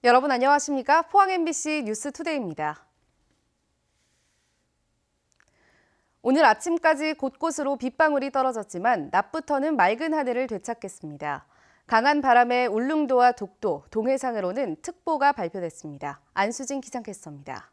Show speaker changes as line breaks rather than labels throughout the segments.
여러분 안녕하십니까? 포항 MBC 뉴스투데이입니다. 오늘 아침까지 곳곳으로 빗방울이 떨어졌지만 낮부터는 맑은 하늘을 되찾겠습니다. 강한 바람에 울릉도와 독도, 동해상으로는 특보가 발표됐습니다. 안수진 기상캐스터입니다.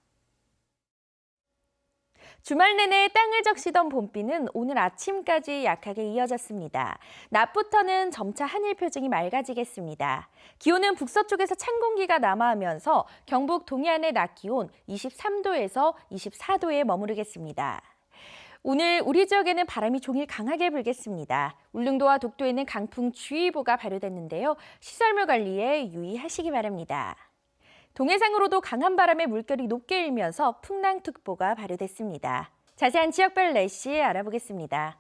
주말 내내 땅을 적시던 봄비는 오늘 아침까지 약하게 이어졌습니다. 낮부터는 점차 하늘 표정이 맑아지겠습니다. 기온은 북서쪽에서 찬 공기가 남하하면서 경북 동해안의 낮 기온 23도에서 24도에 머무르겠습니다. 오늘 우리 지역에는 바람이 종일 강하게 불겠습니다. 울릉도와 독도에는 강풍주의보가 발효됐는데요. 시설물 관리에 유의하시기 바랍니다. 동해상으로도 강한 바람에 물결이 높게 일면서 풍랑특보가 발효됐습니다. 자세한 지역별 날씨 알아보겠습니다.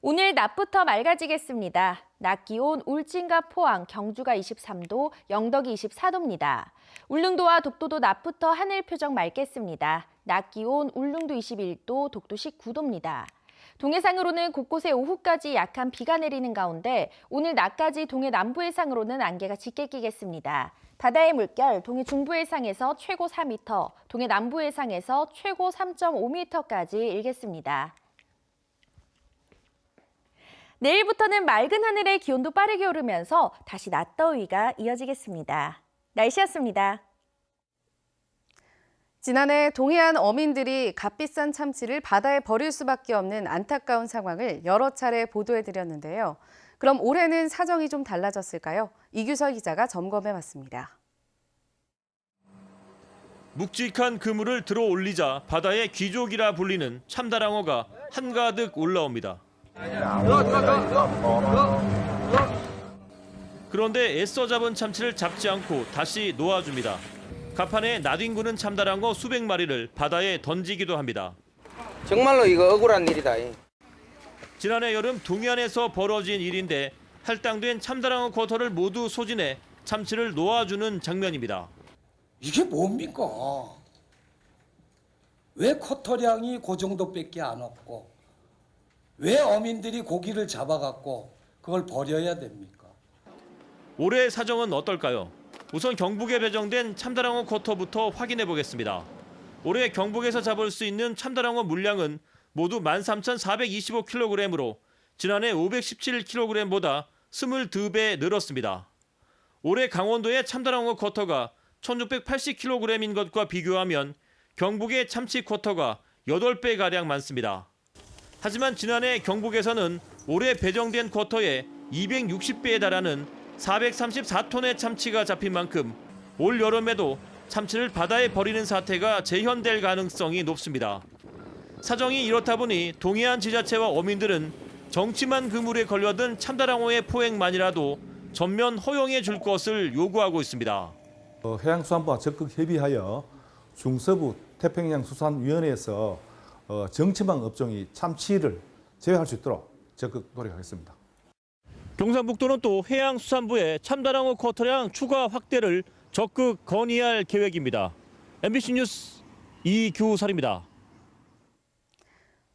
오늘 낮부터 맑아지겠습니다. 낮 기온 울진과 포항, 경주가 23도, 영덕이 24도입니다. 울릉도와 독도도 낮부터 하늘 표정 맑겠습니다. 낮 기온 울릉도 21도, 독도 19도입니다. 동해상으로는 곳곳에 오후까지 약한 비가 내리는 가운데 오늘 낮까지 동해 남부 해상으로는 안개가 짙게 끼겠습니다. 바다의 물결 동해 중부 해상에서 최고 4m, 동해 남부 해상에서 최고 3.5m까지 일겠습니다. 내일부터는 맑은 하늘에 기온도 빠르게 오르면서 다시 낮더위가 이어지겠습니다. 날씨였습니다.
지난해 동해안 어민들이 값비싼 참치를 바다에 버릴 수밖에 없는 안타까운 상황을 여러 차례 보도해드렸는데요. 그럼 올해는 사정이 좀 달라졌을까요? 이규설 기자가 점검해봤습니다.
묵직한 그물을 들어 올리자 바다의 귀족이라 불리는 참다랑어가 한가득 올라옵니다. 그런데 애써 잡은 참치를 잡지 않고 다시 놓아줍니다. 갑판에 낯익구는 참다랑어 수백 마리를 바다에 던지기도 합니다.
정말로 이거 억울한 일이다.
지난해 여름 동해안에서 벌어진 일인데 할당된 참다랑어 쿼터를 모두 소진해 참치를 놓아주는 장면입니다.
이게 뭡니까? 왜 쿼터량이 그 정도밖에 안 없고 왜 어민들이 고기를 잡아갖고 그걸 버려야 됩니까?
올해 사정은 어떨까요? 우선 경북에 배정된 참다랑어 쿼터부터 확인해 보겠습니다. 올해 경북에서 잡을 수 있는 참다랑어 물량은 모두 13,425kg으로 지난해 517kg보다 22배 늘었습니다. 올해 강원도의 참다랑어 쿼터가 1,680kg인 것과 비교하면 경북의 참치 쿼터가 8배가량 많습니다. 하지만 지난해 경북에서는 올해 배정된 쿼터의 260배에 달하는 434톤의 참치가 잡힌 만큼 올 여름에도 참치를 바다에 버리는 사태가 재현될 가능성이 높습니다. 사정이 이렇다 보니 동해안 지자체와 어민들은 정치만 그물에 걸려든 참다랑어의 포획만이라도 전면 허용해 줄 것을 요구하고 있습니다.
해양수산부와 적극 협의하여 중서부 태평양수산위원회에서 정치망 업종이 참치를 제외할 수 있도록 적극 노력하겠습니다.
경상북도는 또 해양수산부의 참다랑어 쿼터량 추가 확대를 적극 건의할 계획입니다. MBC 뉴스 이규설입니다.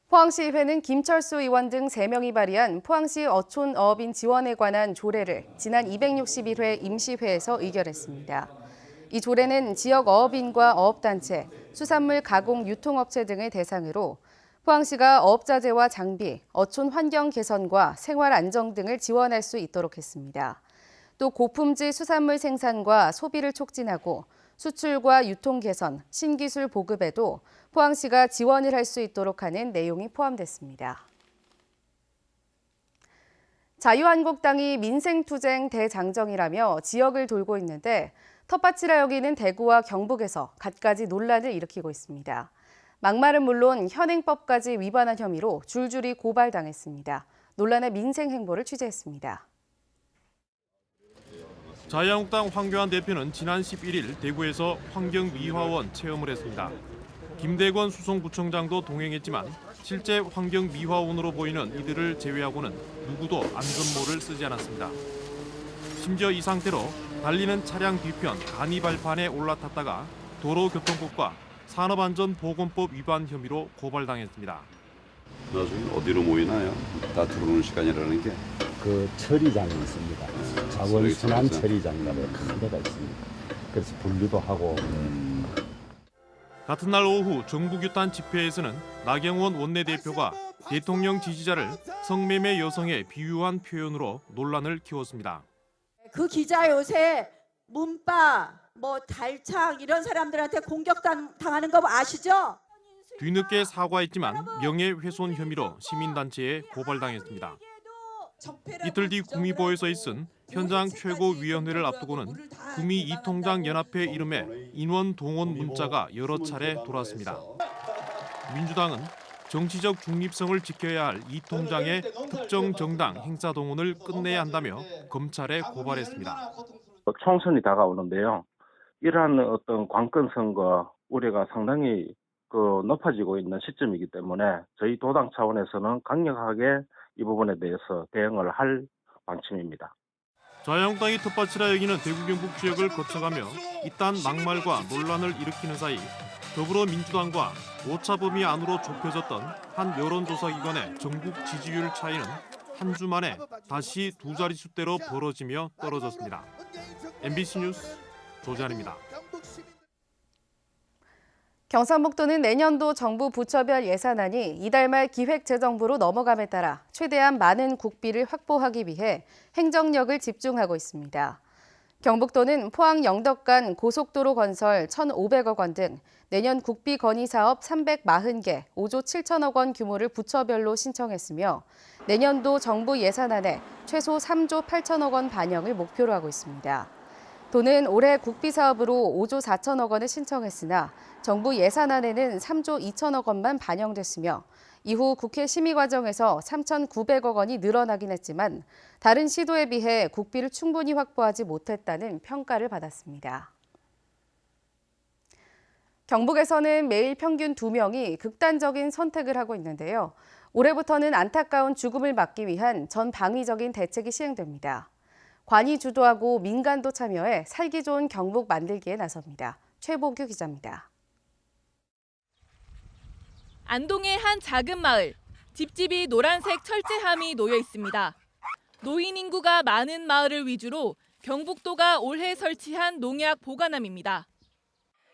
포항시의회는 김철수 의원 등 3명이 발의한 포항시 어촌 어업인 지원에 관한 조례를 지난 261회 임시회에서 의결했습니다. 이 조례는 지역 어업인과 어업단체, 수산물 가공 유통업체 등을 대상으로 포항시가 어업자재와 장비, 어촌 환경 개선과 생활 안정 등을 지원할 수 있도록 했습니다. 또 고품질 수산물 생산과 소비를 촉진하고 수출과 유통 개선, 신기술 보급에도 포항시가 지원을 할 수 있도록 하는 내용이 포함됐습니다. 자유한국당이 민생투쟁 대장정이라며 지역을 돌고 있는데 텃밭이라 여기는 대구와 경북에서 갖가지 논란을 일으키고 있습니다. 막말은 물론 현행법까지 위반한 혐의로 줄줄이 고발당했습니다. 논란의 민생 행보를 취재했습니다.
자유한국당 황교안 대표는 지난 11일 대구에서 환경미화원 체험을 했습니다. 김대권 수송구청장도 동행했지만 실제 환경미화원으로 보이는 이들을 제외하고는 누구도 안전모를 쓰지 않았습니다. 심지어 이 상태로 달리는 차량 뒤편 간이발판에 올라탔다가 도로교통법과 산업안전보건법 위반 혐의로 고발당했습니다.
나중에 어디로 모이나요? 다 들어오는 시간이라는 게 그 처리장이 있습니다. 자원순환 처리장이라는 큰 데가 있습니다. 그래서 분류도 하고.
같은 날 오후 정부규탄 집회에서는 나경원 원내대표가 대통령 지지자를 성매매 여성에 비유한 표현으로 논란을 키웠습니다.
그 기자 요새 문바, 달창 이런 사람들한테 공격당하는 거 아시죠?
뒤늦게 사과했지만 명예훼손 혐의로 시민단체에 고발당했습니다. 이틀 뒤 구미보에서 있은 현장 최고위원회를 앞두고는 구미 이통장 연합회 이름의 인원 동원 문자가 여러 차례 돌았습니다. 민주당은 정치적 중립성을 지켜야 할 이통장의 특정 정당 행사 동원을 끝내야 한다며 검찰에 고발했습니다.
총선이 다가오는데요. 이러한 어떤 관건성과 우려가 상당히 높아지고 있는 시점이기 때문에 저희 도당 차원에서는 강력하게 이 부분에 대해서 대응을 할 방침입니다.
자유한국당이 텃밭이라 여기는 대구 경북 지역을 거쳐가며 이딴 막말과 논란을 일으키는 사이 더불어민주당과 오차범위 안으로 좁혀졌던 한 여론조사기관의 전국 지지율 차이는 한 주 만에 다시 두 자릿수대로 벌어지며 떨어졌습니다. MBC 뉴스 조재환입니다.
경상북도는 내년도 정부 부처별 예산안이 이달 말 기획재정부로 넘어감에 따라 최대한 많은 국비를 확보하기 위해 행정력을 집중하고 있습니다. 경북도는 포항 영덕 간 고속도로 건설 1,500억 원 등 내년 국비 건의 사업 340개, 5조 7천억 원 규모를 부처별로 신청했으며 내년도 정부 예산안에 최소 3조 8천억 원 반영을 목표로 하고 있습니다. 도는 올해 국비 사업으로 5조 4천억 원을 신청했으나 정부 예산안에는 3조 2천억 원만 반영됐으며 이후 국회 심의 과정에서 3,900억 원이 늘어나긴 했지만 다른 시도에 비해 국비를 충분히 확보하지 못했다는 평가를 받았습니다. 경북에서는 매일 평균 2명이 극단적인 선택을 하고 있는데요. 올해부터는 안타까운 죽음을 막기 위한 전방위적인 대책이 시행됩니다. 관이 주도하고 민간도 참여해 살기 좋은 경북 만들기에 나섭니다. 최보규 기자입니다.
안동의 한 작은 마을, 집집이 노란색 철제함이 놓여 있습니다. 노인 인구가 많은 마을을 위주로 경북도가 올해 설치한 농약 보관함입니다.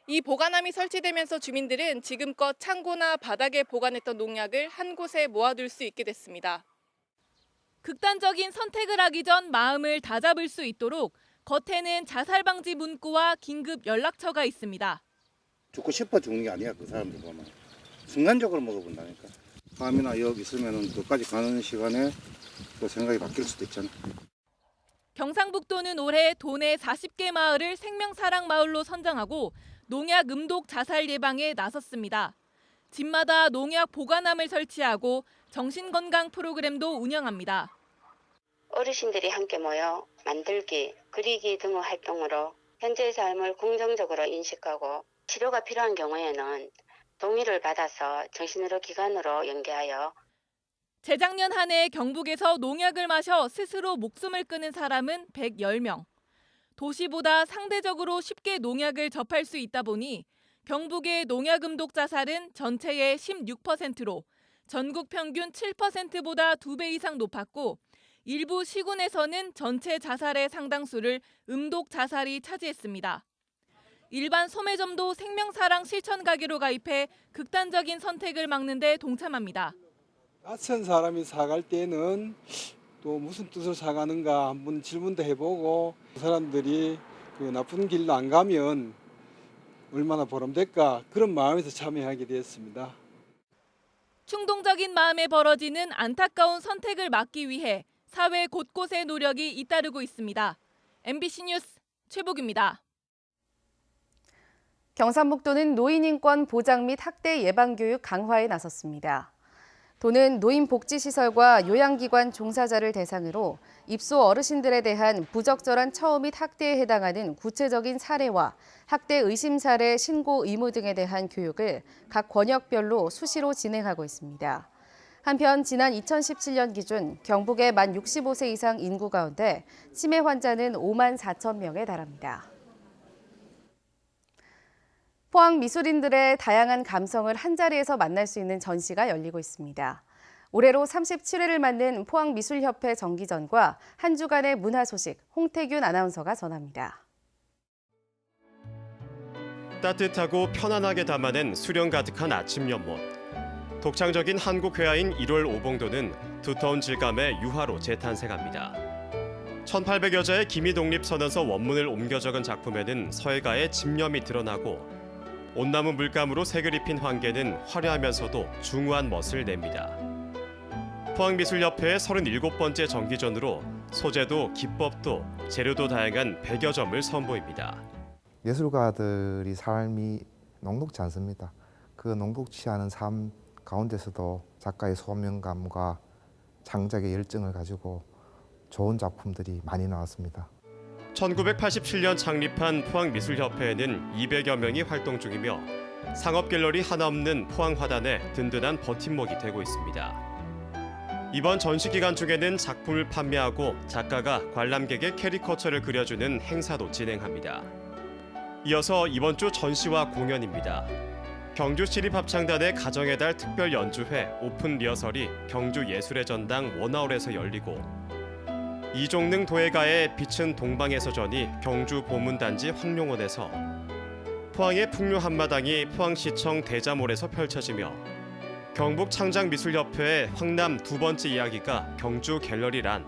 이 보관함이 설치되면서 주민들은 지금껏 창고나 바닥에 보관했던 농약을 한 곳에 모아둘 수 있게 됐습니다. 극단적인 선택을 하기 전 마음을 다잡을 수 있도록 겉에는 자살 방지 문구와 긴급 연락처가 있습니다.
죽고 싶어 죽는 게 아니야. 그 사람들 보면 순간적으로 먹어본다니까. 밤이나 여기 있으면 그까지 가는 시간에 또 생각이 바뀔 수도 있잖아.
경상북도는 올해 도내 40개 마을을 생명사랑 마을로 선정하고 농약 음독 자살 예방에 나섰습니다. 집마다 농약 보관함을 설치하고 정신건강 프로그램도 운영합니다.
어르신들이 함께 모여 만들기, 그리기 등의 활동으로 현재의 삶을 긍정적으로 인식하고 치료가 필요한 경우에는 동의를 받아서 정신의료 기관으로 연계하여
재작년 한 해 경북에서 농약을 마셔 스스로 목숨을 끊은 사람은 110명. 도시보다 상대적으로 쉽게 농약을 접할 수 있다 보니 경북의 농약 음독 자살은 전체의 16%로 전국 평균 7%보다 2배 이상 높았고 일부 시군에서는 전체 자살의 상당수를 음독 자살이 차지했습니다. 일반 소매점도 생명사랑 실천 가게로 가입해 극단적인 선택을 막는 데 동참합니다.
낯선 사람이 사갈 때는 또 무슨 뜻으로 사가는가 한번 질문도 해보고 그 사람들이 그 나쁜 길로 안 가면 얼마나 보람될까 그런 마음에서 참여하게 되었습니다.
충동적인 마음에 벌어지는 안타까운 선택을 막기 위해 사회 곳곳에 노력이 잇따르고 있습니다. MBC 뉴스 최보규입니다.
경상북도는 노인인권 보장 및 학대 예방교육 강화에 나섰습니다. 도는 노인복지시설과 요양기관 종사자를 대상으로 입소 어르신들에 대한 부적절한 처우 및 학대에 해당하는 구체적인 사례와 학대 의심 사례 신고 의무 등에 대한 교육을 각 권역별로 수시로 진행하고 있습니다. 한편 지난 2017년 기준 경북의 만 65세 이상 인구 가운데 치매 환자는 5만 4천 명에 달합니다. 포항 미술인들의 다양한 감성을 한자리에서 만날 수 있는 전시가 열리고 있습니다. 올해로 37회를 맞는 포항미술협회 정기전과 한 주간의 문화 소식, 홍태균 아나운서가 전합니다.
따뜻하고 편안하게 담아낸 수련 가득한 아침 연못. 독창적인 한국 회화인 1월 오봉도는 두터운 질감의 유화로 재탄생합니다. 1800여자의 기미독립선언서 원문을 옮겨 적은 작품에는 서예가의 집념이 드러나고 온나무 물감으로 색을 입힌 환개는 화려하면서도 중후한 멋을 냅니다. 포항미술협회의 37번째 정기전으로 소재도 기법도 재료도 다양한 100여 점을 선보입니다.
예술가들이 삶이 녹록지 않습니다. 그 녹록지 않은 삶 가운데서도 작가의 소명감과 창작의 열정을 가지고 좋은 작품들이 많이 나왔습니다.
1987년 창립한 포항미술협회에는 200여 명이 활동 중이며 상업갤러리 하나 없는 포항화단의 든든한 버팀목이 되고 있습니다. 이번 전시 기간 중에는 작품을 판매하고 작가가 관람객의 캐리커처를 그려주는 행사도 진행합니다. 이어서 이번 주 전시와 공연입니다. 경주시립합창단의 가정의 달 특별 연주회 오픈 리허설이 경주예술의 전당 원아울에서 열리고 이종능 도예가의 빛은 동방에서전이 경주 보문단지 황룡원에서 포항의 풍류 한마당이 포항시청 대자몰에서 펼쳐지며 경북창작미술협회의 황남 두 번째 이야기가 경주 갤러리란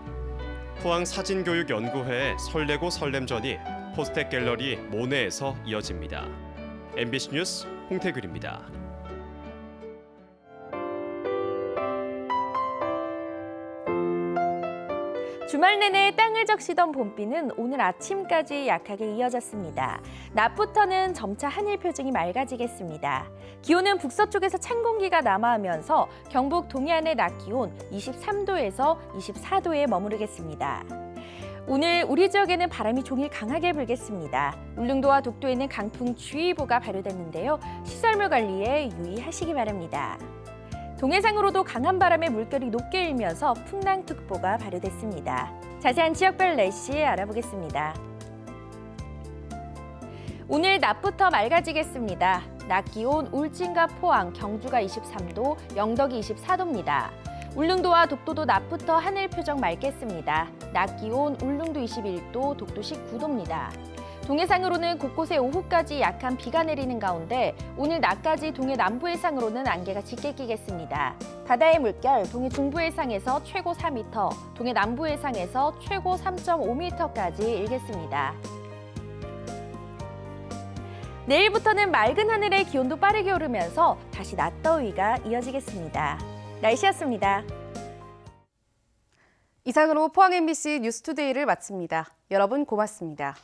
포항사진교육연구회의 설레고 설렘전이 포스텍 갤러리 모네에서 이어집니다. MBC 뉴스 홍태균입니다.
주말 내내 땅을 적시던 봄비는 오늘 아침까지 약하게 이어졌습니다. 낮부터는 점차 하늘 표정이 맑아지겠습니다. 기온은 북서쪽에서 찬 공기가 남하하면서 경북 동해안의 낮 기온 23도에서 24도에 머무르겠습니다. 오늘 우리 지역에는 바람이 종일 강하게 불겠습니다. 울릉도와 독도에는 강풍주의보가 발효됐는데요. 시설물 관리에 유의하시기 바랍니다. 동해상으로도 강한 바람에 물결이 높게 일면서 풍랑특보가 발효됐습니다. 자세한 지역별 날씨 알아보겠습니다. 오늘 낮부터 맑아지겠습니다. 낮 기온 울진과 포항, 경주가 23도, 영덕이 24도입니다. 울릉도와 독도도 낮부터 하늘 표정 맑겠습니다. 낮 기온 울릉도 21도, 독도 19도입니다. 동해상으로는 곳곳에 오후까지 약한 비가 내리는 가운데 오늘 낮까지 동해 남부 해상으로는 안개가 짙게 끼겠습니다. 바다의 물결 동해 중부 해상에서 최고 4m, 동해 남부 해상에서 최고 3.5m까지 일겠습니다. 내일부터는 맑은 하늘의 기온도 빠르게 오르면서 다시 낮더위가 이어지겠습니다. 날씨였습니다.
이상으로 포항 MBC 뉴스투데이를 마칩니다. 여러분 고맙습니다.